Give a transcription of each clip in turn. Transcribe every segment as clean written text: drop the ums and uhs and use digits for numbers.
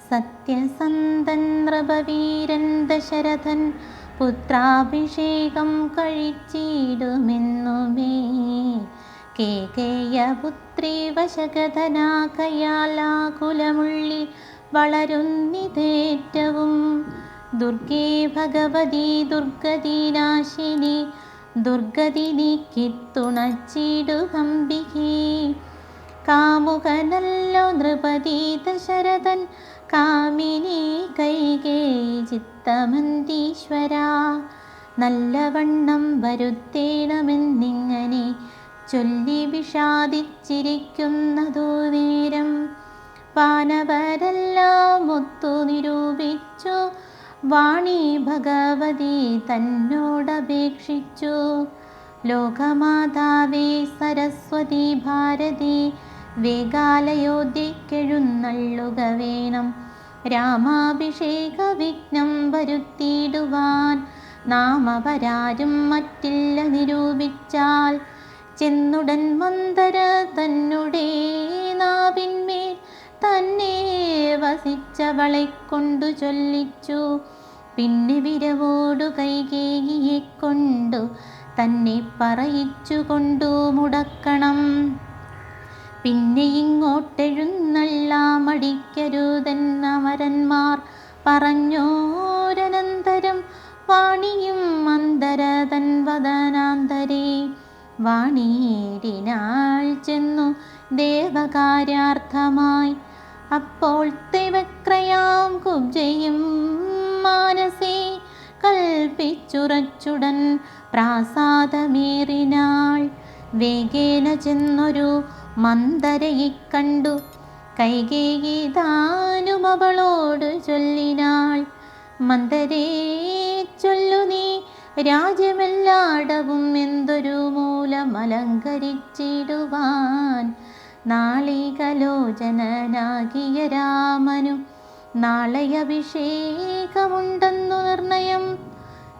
സത്യസന്ധൻ നൃപവീരൻ ദശരഥൻ പുത്രാഭിഷേകം കഴിച്ചിടുമെന്നുമേ. കേകേയപുത്രി വശഗതനാകയാലാകുലമുള്ളിൽ വളരുന്നിതേറ്റവും. ദുർഗേ ഭഗവതി ദുർഗതിനാശിനി ദുർഗതി നീക്കിത്തുണച്ചിടുകമ്പികേ. കാമുകനല്ലോ നൃപതി ദശരഥൻ കാമിനി കൈകേയി ചിത്തമന്തീശ്വരാ. നല്ലവണ്ണം വരുത്തേണമെന്നിങ്ങനെ ചൊല്ലി വിഷാദിച്ചിരിക്കുന്നതു നേരം വാനവരെല്ലാം ഒത്തു നിരൂപിച്ചു വാണി ഭഗവതി തന്നോടപേക്ഷിച്ചു. ലോകമാതാവേ സരസ്വതി ഭാരതി വേഗാലയോധ്യക്കെഴുന്നള്ളുക വേണം. രാമാഭിഷേക വിഘ്നം വരുത്തിയിടുവാൻ നാമവരാരും മറ്റില്ല നിരൂപിച്ചാൽ. ചെന്നുടൻ മന്ദര തന്നുടേ നാവിന്മേൽ തന്നെ വസിച്ചവളെ കൊണ്ടു ചൊല്ലിച്ചു. പിന്നെ വിരവോടു കൈകേയിയെ കൊണ്ടു തന്നെ പറയിച്ചു കൊണ്ടു മുടക്കണം. പിന്നെ ഇങ്ങോട്ടെഴുന്നള്ളാമടിക്കരുതെന്നമരന്മാർ പറഞ്ഞോരനന്തരം വാണിയും മന്ദരതൻ വദനാന്തരേ. വാണിയിടിനാൾ ചെന്നു ദേവകാര്യാർത്ഥമായി. അപ്പോൾ ദേവക്രയാം കുബ്ജയും മാനസേ കൽപ്പിച്ചുറച്ചുടൻ പ്രാസാദമേറിനാൾ. വേഗേന ചെന്നൊരു മന്ദരയെ കണ്ടു കൈകേയി താനും അവളോട് ചൊല്ലിനാൾ. മന്ദരേ ചൊല്ലു നീ രാജ്യമെല്ലാടവും എന്തൊരു മൂലമലങ്കരിച്ചിടുവാൻ. നാളികലോചനാകിയ രാമനു നാളെ അഭിഷേകമുണ്ടെന്നു നിർണയം.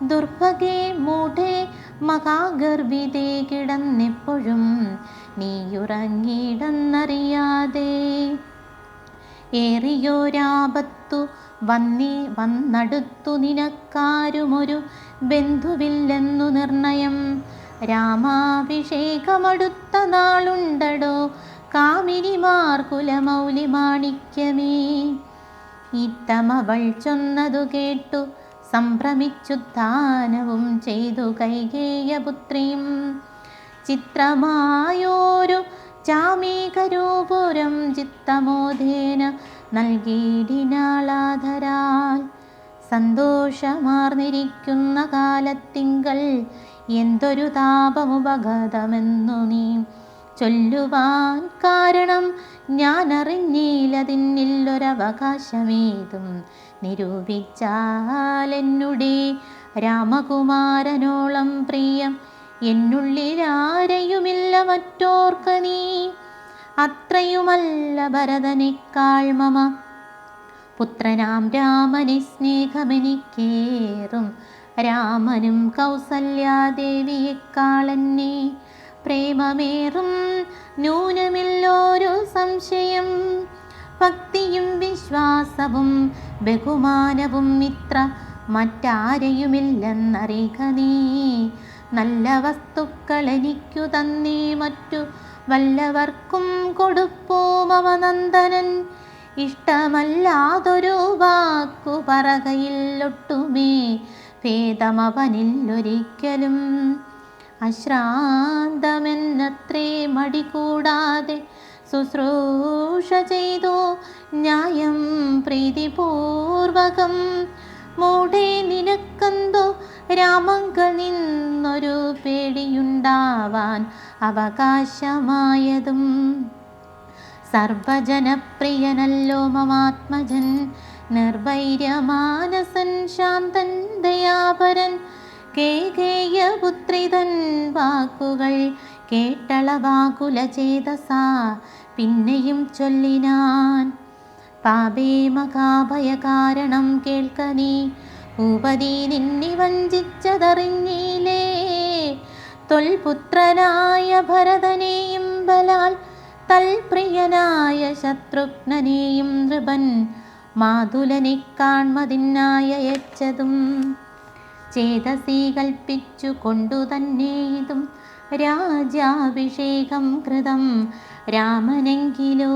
ദുർഭഗേ മൂഢേ മഹാഗർഭിതേ കിടന്നെപ്പോഴും നീയുറങ്ങിയിടന്നറിയാതെ. ഏറിയോരാപത്തു വന്നടുത്തു നിനക്കാരുമൊരു ബന്ധുവില്ലെന്നു നിർണയം. രാമാഭിഷേകമടുത്ത നാളുണ്ടടോ കാമിനിമാർ കുലമൗലി മാണിക്യമേ. ഇത്തമവൾ ചൊന്നതു കേട്ടു സംഭ്രമിച്ചു ദാനവും ചെയ്തു കൈകേയപുത്രിയും. ചിത്രമായോരു ചാമീകരൂപുരം ചിത്തമോധേന നൽകിയിടിനാളാധരാൽ. സന്തോഷമാർന്നിരിക്കുന്ന കാലത്തിങ്കൽ എന്തൊരു താപമുപഗതമെന്നു നീ ചൊല്ലുവാൻ കാരണം ഞാൻ അറിഞ്ഞില്ലതിന്നില്ലൊരവകാശമേതും നിരൂപിച്ചാലെന്നുടെ രാമകുമാരനോളം പ്രിയം എന്നുള്ളിലാരെയുമില്ല മറ്റോർക്ക നീ. അത്രയുമല്ല ഭരതനേക്കാൾ മമ പുത്രനാം രാമനെ സ്നേഹമെനിക്കേറും. രാമനും കൗസല്യാദേവിയെക്കാളെന്നെ പ്രേമമേറും നൂനമില്ലോരു സംശയം. ഭക്തിയും വിശ്വാസവും ബഹുമാനവും ഇത്ര മറ്റാരെയുമില്ലെന്നറിക നീ. നല്ല വസ്തുക്കൾ എനിക്കു തന്നേ മറ്റു വല്ലവർക്കും കൊടുപ്പൂ മമ നന്ദനൻ. ഇഷ്ടമല്ലാതൊരു വാക്കു പറകയില്ലൊട്ടുമേ ഭേദമവനില്ലൊരിക്കലും. അശ്രാന്തമെന്നത്രേ മടി കൂടാതെ ശുശ്രൂഷ ചെയ്തു ന്യായം പ്രീതിപൂർവകം. മൂഢേ നിനക്കെന്തോ രാമങ്കൽ നിന്നൊരു പേടിയുണ്ടാവാൻ അവകാശമായതും. സർവജനപ്രിയനല്ലോ മമാത്മജൻ നിർവൈര്യമാനസൻ ശാന്തൻ ദയാപരൻ. കേകേയപുത്രിതൻ വാക്കുകൾ കേട്ടളവാകുലചേതസാ പിന്നെയും ചൊല്ലിനാൻ. പാപേ മഹാഭയകാരണം കേൾക്ക നീ. ഭൂപതി നിന്നെ വഞ്ചിച്ചതറിഞ്ഞില്ലേ. തൊൽപുത്രനായ ഭരതനെയും ബലാൽ തൽപ്രിയനായ ശത്രുഘ്നനെയും നൃപൻ മാതുലനെ കാൺമതിനായച്ചതും. ചേതസി കൽപ്പിച്ചു കൊണ്ടു തന്നെ ഇതും രാജാഭിഷേകം കൃതം രാമനെങ്കിലോ.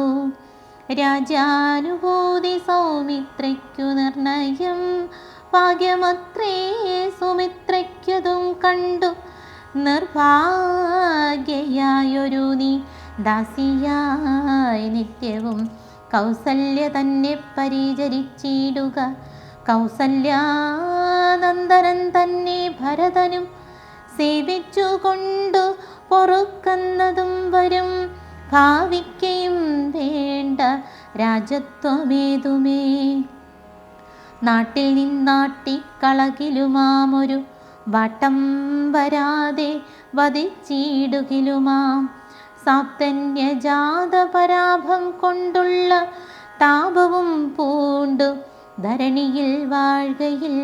രാജാനുഭൂതി സൗമിത്രയ്ക്കു നിർണയം ഭാഗ്യമത്രേ സുമിത്രയ്ക്കതും കണ്ടു. നിർഭാഗ്യയായൊരു നീ ദാസിയായി നിത്യവും കൗസല്യ തന്നെ പരിചരിച്ചിടുക. കൗസല്യാനന്ദനൻ തന്നെ ഭരതനും സേവിച്ചുകൊണ്ടു പൊറുക്കുന്നതും വരും. ഭാവിക്കയും വേണ്ട രാജത്വമേതുമേ. നാട്ടിൽ നിന്നാട്ടിക്കളകിലുമാമൊരു വട്ടം വരാതെ വധിച്ചിടുകിലുമാം. സാപ്തന്യജാത പരാഭം കൊണ്ടുള്ള താപവും പൂണ്ടു ധരണിയിൽ വാഴുകയിൽ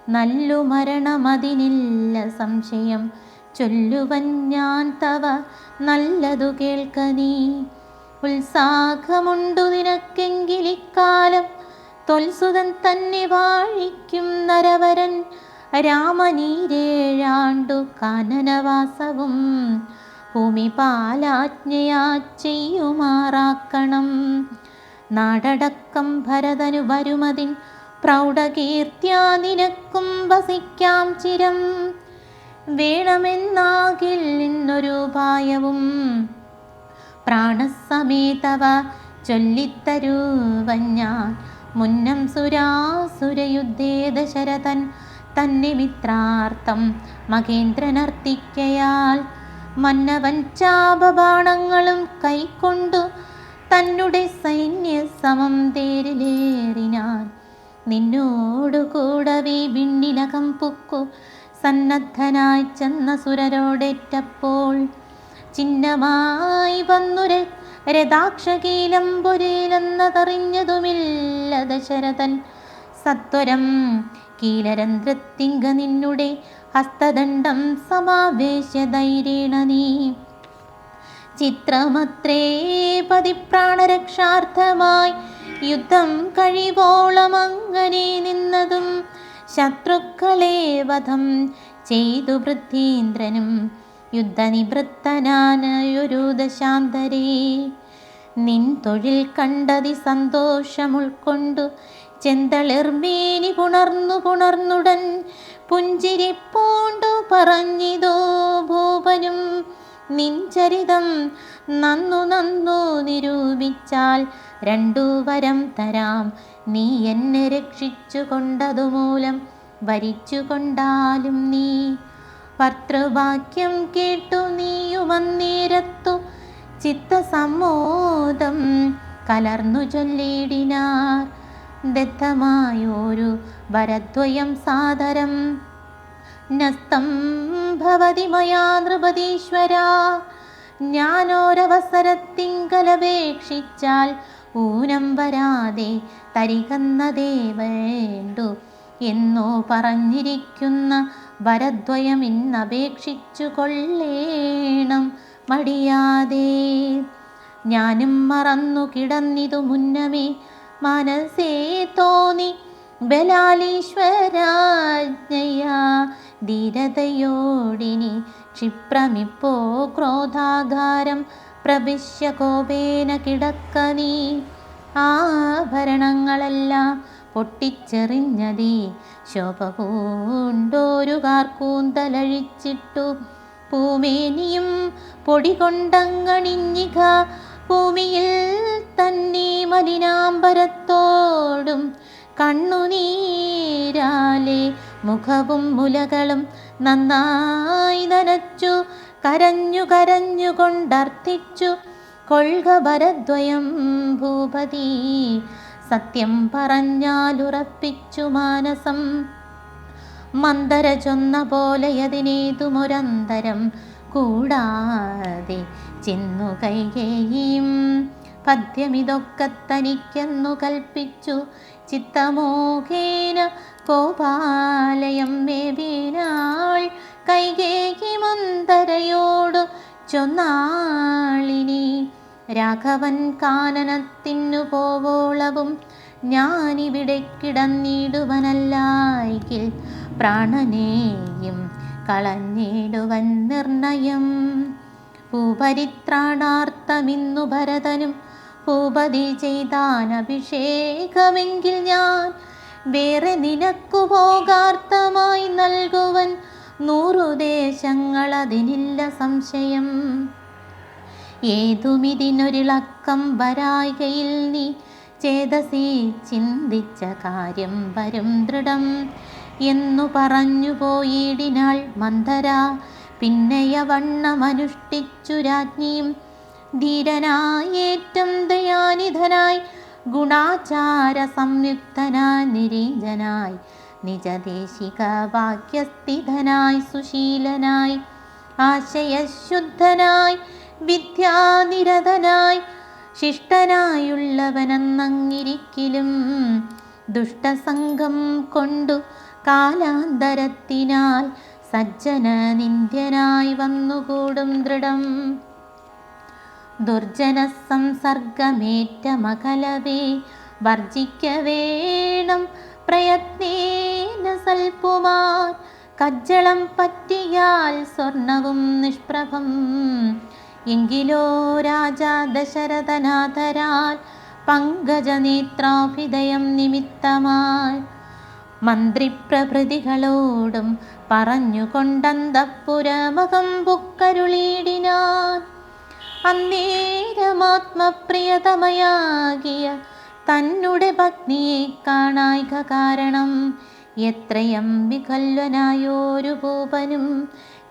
നല്ലു മരണമതിനില്ല സംശയം. ചൊല്ലുവൻ ഞാൻ തവ നല്ലതു കേൾക്ക നീ. ഉത്സാഹമുണ്ടു നിനക്കെങ്കിലിക്കാലം തൊൽസുതൻ തന്നെ വാഴിക്കും നരവരൻ. രാമനീരേഴാണ്ടു കാനനവാസവും ഭൂമി പാലാജ്ഞയാ ചെയ്യുമാറാക്കണം. നാടടക്കം ഭരതനു വരുമതിൻ പ്രൗഢകീർത്തിയാ നിനക്കും വസിക്കാം ചിരം. വേണമെന്നാകിൽ ഇന്നൊരു ഉപായവും പ്രാണസമേതവ ചൊല്ലിത്തരുവൻ ഞാൻ. മുന്നം സുരാസുരയുദ്ധേ ദശരഥൻ തന്നെ മിത്രാർത്ഥം മഹേന്ദ്രനർത്തിക്കയാൽ മന്നവൻ ചാപബാണങ്ങളും കൈക്കൊണ്ടു തന്നുടെ സൈന്യസമം തേരിലേറിനാൻ. നിന്നോടു കൂടവേ വിണ്ണിലകം പുക്കു സന്നദ്ധനായി ചെന്ന സുരരോടേറ്റപ്പോൾ ചിഹ്നമായി വന്നു രഥാക്ഷകീലംബുരേലെന്നതറിഞ്ഞതുമില്ല ദശരഥൻ. സത്വരം കീലരന്ധ്രത്തിങ്ക നിന്നുടെ ഹസ്തദണ്ഡം സമാവേശ്യ ധൈര്യേണ നീ. ചിത്രമത്രേ പതിപ്രാണരക്ഷാർത്ഥമായി യുദ്ധം കഴിവോളമങ്ങനെ നിന്നതും. ശത്രുക്കളെ വധം ചെയ്തു വൃദ്ധീന്ദ്രനും യുദ്ധനിവൃത്തനായൊരു ദശാന്തരേ. നിൻ തൊഴിൽ കണ്ടതി സന്തോഷമുൾക്കൊണ്ടു ചെന്തളിർമേനി പുണർന്നുടൻ പുഞ്ചിരി പൂണ്ടു പറഞ്ഞിതോ ഭൂപനും. നിൻ ചരിതം നന്നു നിരൂപിച്ചാൽ 2 വരം തരാം. നീ എന്നെ രക്ഷിച്ചു കൊണ്ടതുമൂലം വരിച്ചു കൊണ്ടാലും നീ. ഭർത്തൃവാക്യം കേട്ടു നീയുമന്നേരത്തു ചിത്തസമ്മോദം കലർന്നു ചൊല്ലിടിനാർ. ദത്തമായൊരു വരദ്വയം സാദരം നസ്തം ഭവതി മയാ നൃപതീശ്വരാ. ഞാനൊരവസരത്തിങ്കലപേക്ഷിച്ചാൽ ഊനം വരാതെ തരികന്നതേ വേണ്ടു എന്നോ പറഞ്ഞിരിക്കുന്ന വരദ്വയം ഇന്നപേക്ഷിച്ചു കൊള്ളേണം മടിയാതെ. ഞാനും മറന്നു കിടന്നിതു മുന്നമേ മനസ്സേ തോന്നി ബലാലീശ്വരാജ്ഞയാ ധീരതയോടിനി ക്ഷിപ്രമിപ്പോ ക്രോധാകാരം പ്രവിശ്യ കോപേന കിടക്ക നീ. ആഭരണങ്ങളെല്ലാം പൊട്ടിച്ചെറിഞ്ഞതീ ശോഭ പൂണ്ടോരു കാർക്കൂന്തലഴിച്ചിട്ടു പൂമേനിയും പൊടി കൊണ്ടങ്ങണിഞ്ഞിക. ഭൂമിയിൽ തന്നെ മലിനാംബരത്തോടും കണ്ണുനീരാലെ മുഖവും മുലകളും നന്നായി നനച്ചു കരഞ്ഞു കൊണ്ടർത്ഥിച്ചു കൊൾക ഭരദ്വയം ഭൂപതി. സത്യം പറഞ്ഞാലുറപ്പിച്ചു മാനസം മന്ദര ചൊന്ന പോലെയതിനേതുമൊരന്തരം കൂടാതെ ചെന്നു കൈകേയും. പദ്യമിതൊക്കെ തനിക്കെന്നു കൽപ്പിച്ചു ചിത്തമോഹേന കോപാലയം മേവിനാൾ. കൈകേയി മന്ദരയോടു ചൊന്നാളിനി രാഘവൻ കാനനത്തിനു പോവോളവും ഞാനിവിടെ കിടന്നിടുവനല്ലായികിൽ പ്രാണനെയും കളഞ്ഞിടുവൻ നിർണയം. ഭൂപരിത്രാണാർത്ഥമിന്നു ഭരതനും ഭൂപതി ചെയ്താൻ അഭിഷേകമെങ്കിൽ ഞാൻ വേറെ നിനക്കു ഭോഗാർത്ഥമായി നൽകുവൻ 100 ദേശങ്ങൾ, അതിനില്ല സംശയം. ഏതുമിതിനൊരിളക്കം വരായ്കയിൽ നീ ചേതസി ചിന്തിച്ച കാര്യം വരും ദൃഢം എന്നു പറഞ്ഞു പോയിടിനാൾ മന്ധര. പിന്നെയവണ്ണമനുഷ്ഠിച്ചു രാജ്ഞിയും ധീരനായേറ്റം ദയാനിധനായി ഗുണാചാര സംയുക്തനായി നിരീജനായി നിജദേശിക വാക്യസ്ഥിതനായി സുശീലനായി ആശയശുദ്ധനായി വിദ്യാനിരതനായി ശിഷ്ടനായുള്ളവനെന്നങ്ങിരിക്കിലും ദുഷ്ടസംഗം കൊണ്ടു കാലാന്തരത്തിനാൽ സജ്ജന നിന്ദ്യനായി വന്നുകൂടും ദൃഢം. ദുർജന സംസർഗമേറ്റ മകലവേ വർജിക്ക വേണം പ്രയത്നേന സൽപ്പുമാൻ. കജ്ജളം പറ്റിയാൽ സ്വർണവും നിഷ്പ്രഭം എങ്കിലോ രാജാ ദശരഥനാഥരാൽ പങ്കജനേത്രാഭിദയം നിമിത്തമായി മന്ത്രിപ്രഭൃതികളോടും പറഞ്ഞുകൊണ്ടന്തപ്പുരമകം പുക്കരുളീടിനാൻ. അന്നേരമാത്മപ്രിയതമയാകിയ തന്നുടെ പത്നിയെ കാണായിക കാരണം എത്രയം വികല്വനായോരു ഭൂപനും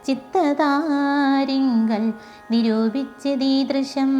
ചിത്തതാരിങ്കൽ നിരൂപിച്ചതീദൃശം.